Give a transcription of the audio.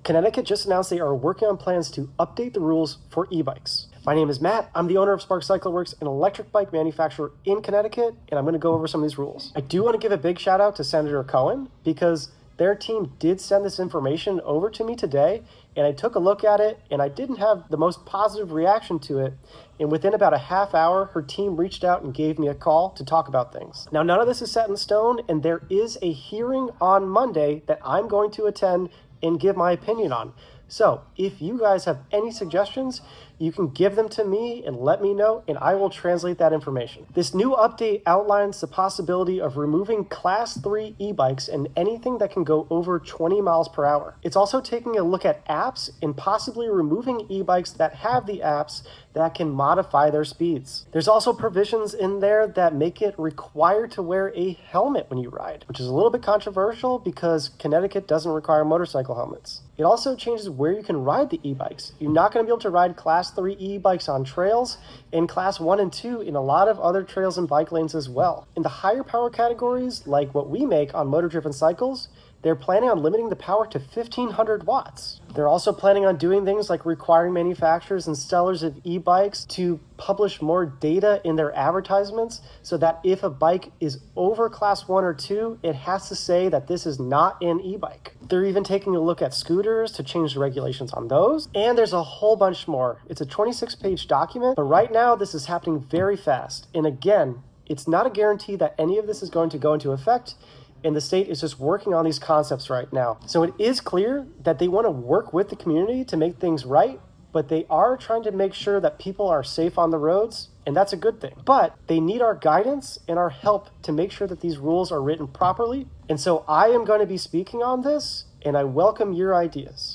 Connecticut just announced they are working on plans to update the rules for e-bikes. My name is Matt. I'm the owner of Spark Cycle Works, an electric bike manufacturer in Connecticut, and I'm going to go over some of these rules. I do want to give a big shout out to Senator Cohen because their team did send this information over to me today, and I took a look at it, and I didn't have the most positive reaction to it. And within about a half hour, her team reached out and gave me a call to talk about things. Now, none of this is set in stone, and there is a hearing on Monday that I'm going to attend and give my opinion on. So if you guys have any suggestions, you can give them to me and let me know, and I will translate that information. This new update outlines the possibility of removing Class 3 e-bikes and anything that can go over 20 miles per hour. It's also taking a look at apps and possibly removing e-bikes that have the apps that can modify their speeds. There's also provisions in there that make it required to wear a helmet when you ride, which is a little bit controversial because Connecticut doesn't require motorcycle helmets. It also changes where you can ride the e-bikes. You're not going to be able to ride Class 3 e-bikes on trails, and Class 1 and 2 in a lot of other trails and bike lanes as well. In the higher power categories, like what we make on motor-driven cycles, they're planning on limiting the power to 1,500 watts. They're also planning on doing things like requiring manufacturers and sellers of e-bikes to publish more data in their advertisements so that if a bike is over Class 1 or 2, it has to say that this is not an e-bike. They're even taking a look at scooters to change the regulations on those. And there's a whole bunch more. It's a 26-page document, but right now this is happening very fast. And again, it's not a guarantee that any of this is going to go into effect, and the state is just working on these concepts right now. So it is clear that they want to work with the community to make things right, but they are trying to make sure that people are safe on the roads, and that's a good thing. But they need our guidance and our help to make sure that these rules are written properly. And so I am going to be speaking on this, and I welcome your ideas.